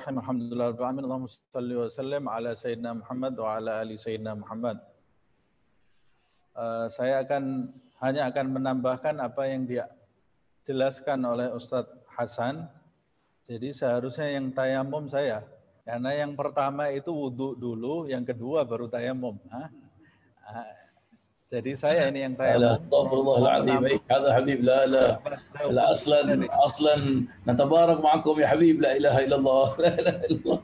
Alhamdulillah rabbil alamin. Allahumma shalli wa sallim ala sayyidina Muhammad wa ala ali sayyidina Muhammad. Saya hanya akan menambahkan apa yang dia jelaskan oleh Ustadz Hasan. Jadi seharusnya yang tayamum saya, karena yang pertama itu wudhu dulu, yang kedua baru tayamum. Jadi saya ini yang tayamum. Astaghfirullahaladzim. Hada Habib, la aslan natabarak ma'akum ya Habib, la ilaha illallah. La ilaha illallah.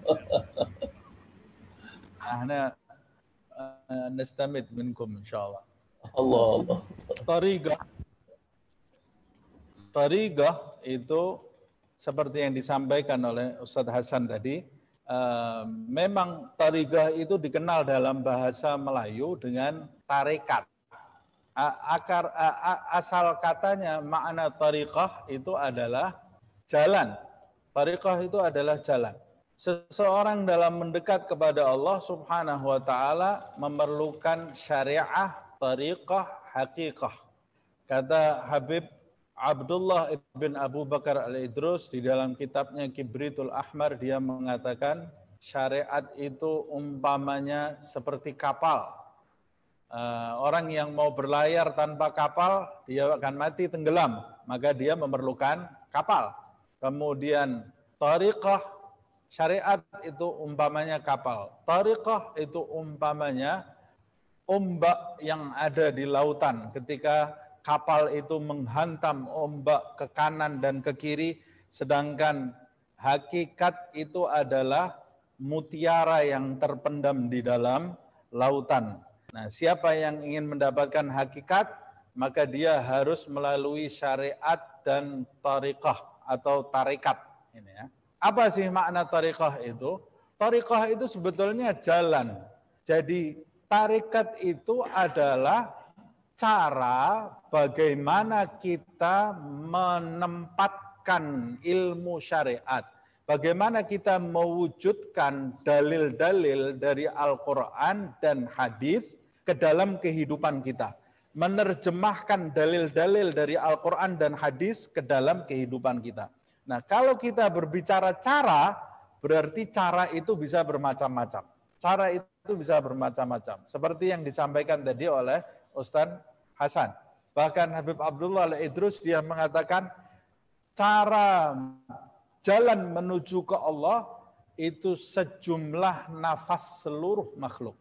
Nastamid minkum insyaallah. Allah. Tariqah itu seperti yang disampaikan oleh Ustadz Hasan tadi, memang tariqah itu dikenal dalam bahasa Melayu dengan tarekat. Asal katanya makna tariqah itu adalah jalan. Tariqah itu adalah jalan. Seseorang dalam mendekat kepada Allah Subhanahu wa taala memerlukan syariah, tariqah, haqiqah. Kata Habib Abdullah ibn Abu Bakar al-Idrus di dalam kitabnya Kibritul Ahmar, dia mengatakan syariat itu umpamanya seperti kapal. Orang yang mau berlayar tanpa kapal, dia akan mati tenggelam, maka dia memerlukan kapal. Kemudian tariqah, syariat itu umpamanya kapal. Tariqah itu umpamanya ombak yang ada di lautan. Ketika kapal itu menghantam ombak ke kanan dan ke kiri, sedangkan hakikat itu adalah mutiara yang terpendam di dalam lautan. Nah, siapa yang ingin mendapatkan hakikat, maka dia harus melalui syariat dan tariqah atau tarekat. Ini ya. Apa sih makna tariqah itu? Tariqah itu sebetulnya jalan. Jadi tarekat itu adalah cara bagaimana kita menempatkan ilmu syariat. Bagaimana kita mewujudkan dalil-dalil dari Al-Quran dan hadis ke dalam kehidupan kita. Menerjemahkan dalil-dalil dari Al-Quran dan hadis ke dalam kehidupan kita. Nah, kalau kita berbicara cara, berarti cara itu bisa bermacam-macam. Cara itu bisa bermacam-macam. Seperti yang disampaikan tadi oleh Ustadz Hasan. Bahkan Habib Abdullah al-Idrus dia mengatakan cara jalan menuju ke Allah itu sejumlah nafas seluruh makhluk.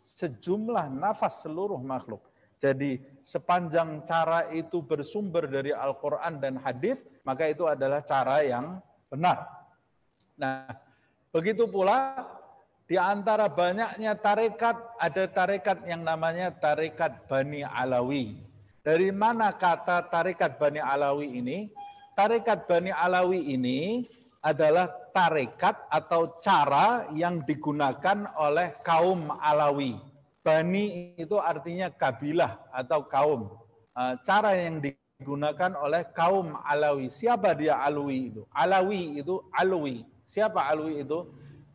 Sejumlah nafas seluruh makhluk. Jadi sepanjang cara itu bersumber dari Al-Quran dan hadis, maka itu adalah cara yang benar. Nah, begitu pula di antara banyaknya tarekat, ada tarekat yang namanya tarekat Bani Alawi. Dari mana kata tarekat Bani Alawi ini? Tarekat Bani Alawi ini adalah tarekat atau cara yang digunakan oleh kaum Alawi. Bani itu artinya kabilah atau kaum. Cara yang digunakan oleh kaum Alawi. Siapa dia Alawi itu? Alawi itu Alwi. Siapa Alwi itu?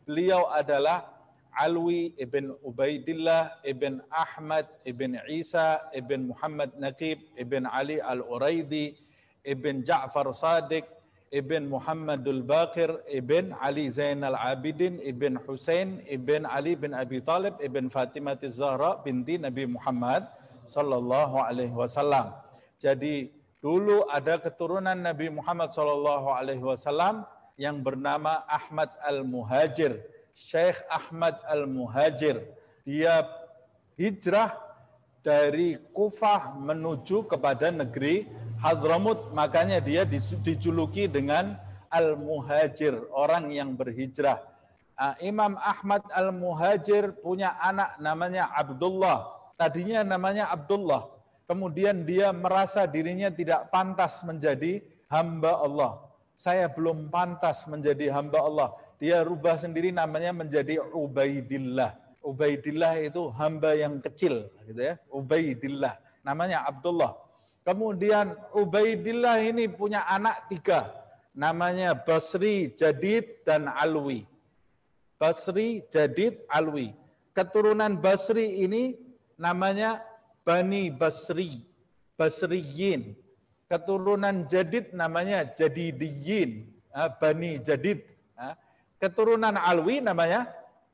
Beliau adalah Alwi ibn Ubaidillah ibn Ahmad ibn Isa ibn Muhammad Naqib ibn Ali al-Uraidi ibn Ja'far Sadiq ibn Muhammadul Baqir ibn Ali Zainal Abidin ibn Husain ibn Ali bin Abi Talib ibn Fatimah Zahra binti Nabi Muhammad sallallahu alaihi wasallam. Jadi dulu ada keturunan Nabi Muhammad sallallahu alaihi wasallam yang bernama Ahmad Al-Muhajir, Syekh Ahmad Al-Muhajir. Dia hijrah dari Kufah menuju kepada negeri Hadramut, makanya dia dijuluki dengan Al-Muhajir, orang yang berhijrah. Imam Ahmad Al-Muhajir punya anak namanya Abdullah. Tadinya namanya Abdullah. Kemudian dia merasa dirinya tidak pantas menjadi hamba Allah. Saya belum pantas menjadi hamba Allah. Dia rubah sendiri namanya menjadi Ubaidillah. Ubaidillah itu hamba yang kecil, gitu ya. Ubaidillah, namanya Abdullah. Kemudian Ubaidillah ini punya anak 3, namanya Basri, Jadid, dan Alwi. Basri, Jadid, Alwi. Keturunan Basri ini namanya Bani Basri, Basriyin. Keturunan Jadid namanya Jadidiyin, Bani Jadid. Keturunan Alwi namanya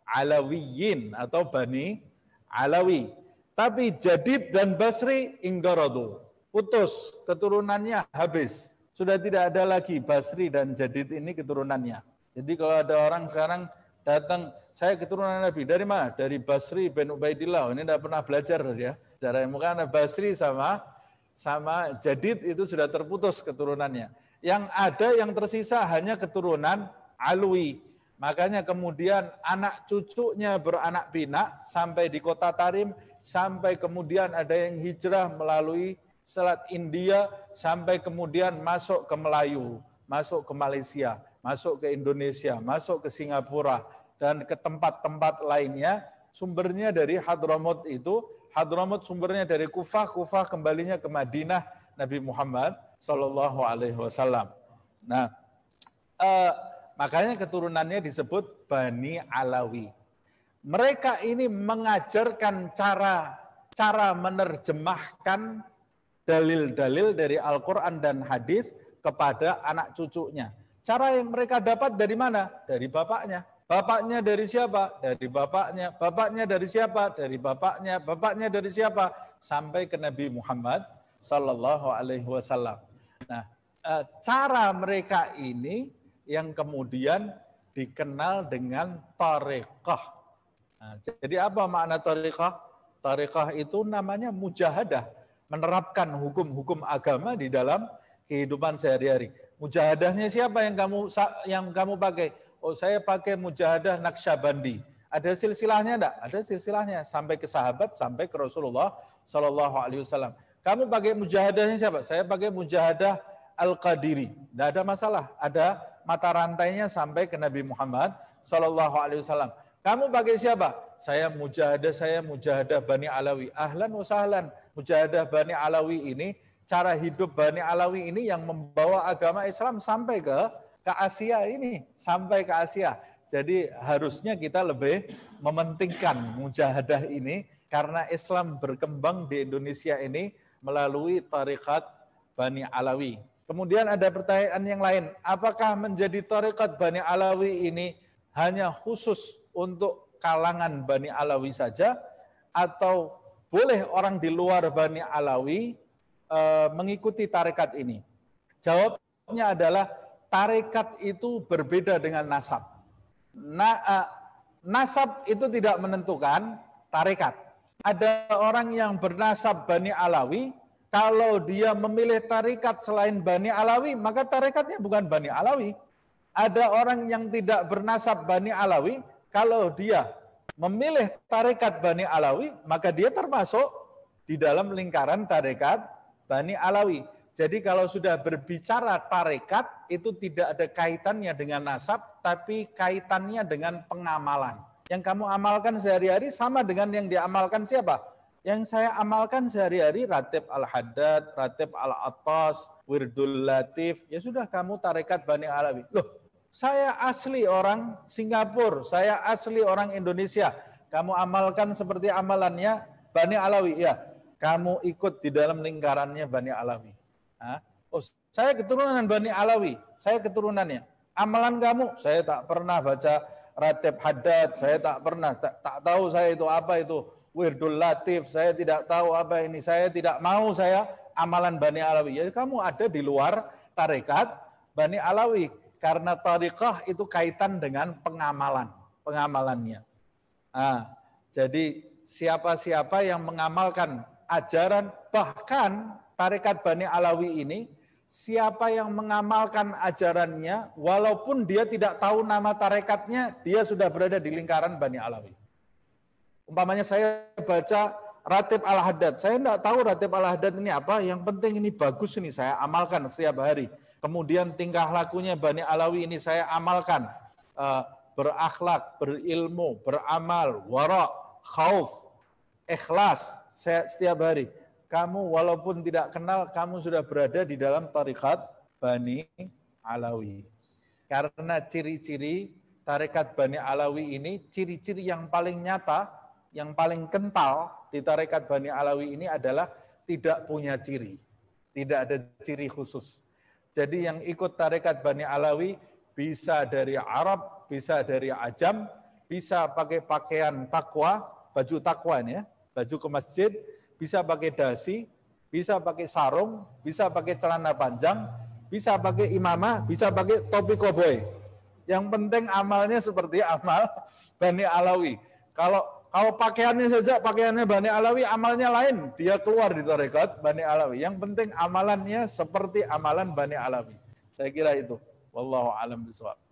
Alawiyin atau Bani Alawi. Tapi Jadid dan Basri inggaradu. Putus, keturunannya habis. Sudah tidak ada lagi Basri dan Jadid ini keturunannya. Jadi kalau ada orang sekarang datang, saya keturunan Nabi. Dari mana? Dari Basri bin Ubaidillah. Ini tidak pernah belajar ya. Cara karena Basri sama Jadid itu sudah terputus keturunannya. Yang ada yang tersisa hanya keturunan Alwi. Makanya kemudian anak cucunya beranak pinak sampai di kota Tarim, sampai kemudian ada yang hijrah melalui Selat India, sampai kemudian masuk ke Melayu, masuk ke Malaysia, masuk ke Indonesia, masuk ke Singapura, dan ke tempat-tempat lainnya. Sumbernya dari Hadramut itu, Hadramut sumbernya dari Kufah, Kufah kembalinya ke Madinah Nabi Muhammad SAW. Nah, makanya keturunannya disebut Bani Alawi. Mereka ini mengajarkan cara menerjemahkan dalil-dalil dari Al-Quran dan hadis kepada anak cucunya. Cara yang mereka dapat dari mana? Dari bapaknya. Bapaknya dari siapa? Dari bapaknya. Bapaknya dari siapa? Dari bapaknya. Bapaknya dari siapa? Sampai ke Nabi Muhammad Sallallahu Alaihi Wasallam. Nah, cara mereka ini yang kemudian dikenal dengan tariqah. Nah, jadi apa makna tariqah? Tariqah itu namanya mujahadah, menerapkan hukum-hukum agama di dalam kehidupan sehari-hari. Mujahadahnya siapa yang kamu pakai? Oh, saya pakai mujahadah Naqsyabandi. Ada silsilahnya enggak? Ada silsilahnya sampai ke sahabat, sampai ke Rasulullah Shallallahu Alaihi Wasallam. Kamu pakai mujahadahnya siapa? Saya pakai mujahadah Al-Qadiri. Enggak ada masalah. Ada mata rantainya sampai ke Nabi Muhammad Shallallahu Alaihi Wasallam. Kamu pakai siapa? Saya mujahadah Bani Alawi. Ahlan wa sahlan. Mujahadah Bani Alawi ini, cara hidup Bani Alawi ini yang membawa agama Islam sampai ke Asia ini, sampai ke Asia. Jadi harusnya kita lebih mementingkan mujahadah ini karena Islam berkembang di Indonesia ini melalui tarikat Bani Alawi. Kemudian ada pertanyaan yang lain, apakah menjadi tarikat Bani Alawi ini hanya khusus untuk kalangan Bani Alawi saja atau boleh orang di luar Bani Alawi mengikuti tarikat ini? Jawabnya adalah tarekat itu berbeda dengan nasab. Nasab itu tidak menentukan tarekat. Ada orang yang bernasab Bani Alawi, kalau dia memilih tarekat selain Bani Alawi, maka tarekatnya bukan Bani Alawi. Ada orang yang tidak bernasab Bani Alawi, kalau dia memilih tarekat Bani Alawi, maka dia termasuk di dalam lingkaran tarekat Bani Alawi. Jadi kalau sudah berbicara tarekat, itu tidak ada kaitannya dengan nasab, tapi kaitannya dengan pengamalan. Yang kamu amalkan sehari-hari sama dengan yang diamalkan siapa? Yang saya amalkan sehari-hari, Ratib Al-Haddad, Ratib Al-Attas, Wirdul Latif, ya sudah kamu tarekat Bani Alawi. Loh, saya asli orang Singapura, saya asli orang Indonesia. Kamu amalkan seperti amalannya Bani Alawi, ya. Kamu ikut di dalam lingkarannya Bani Alawi. Oh, saya keturunan Bani Alawi, saya keturunannya. Amalan kamu, saya tak pernah baca Ratib Haddad, saya tak pernah, tak tahu saya itu apa itu Wirdul Latif, saya tidak tahu apa ini, saya tidak mau saya amalan Bani Alawi. Ya kamu ada di luar tarekat Bani Alawi, karena tariqah itu kaitan dengan pengamalannya. Jadi siapa-siapa yang mengamalkan ajaran, bahkan tarekat Bani Alawi ini, siapa yang mengamalkan ajarannya, walaupun dia tidak tahu nama tarekatnya, dia sudah berada di lingkaran Bani Alawi. Umpamanya saya baca Ratib Al-Haddad, saya tidak tahu Ratib Al-Haddad ini apa, yang penting ini bagus ini, saya amalkan setiap hari. Kemudian tingkah lakunya Bani Alawi ini saya amalkan, berakhlak, berilmu, beramal, wara', khauf, ikhlas, saya setiap hari. Kamu walaupun tidak kenal, kamu sudah berada di dalam tarekat Bani Alawi. Karena ciri-ciri tarekat Bani Alawi ini, ciri-ciri yang paling nyata, yang paling kental di tarekat Bani Alawi ini adalah tidak punya ciri. Tidak ada ciri khusus. Jadi yang ikut tarekat Bani Alawi bisa dari Arab, bisa dari ajam, bisa pakai pakaian takwa, baju takwa ini ya, baju ke masjid, bisa pakai dasi, bisa pakai sarung, bisa pakai celana panjang, bisa pakai imamah, bisa pakai topi koboi. Yang penting amalnya seperti amal Bani Alawi. Kalau pakaiannya saja, pakaiannya Bani Alawi, amalnya lain, dia keluar di tarekat Bani Alawi. Yang penting amalannya seperti amalan Bani Alawi. Saya kira itu. Wallahu a'lam bishawab.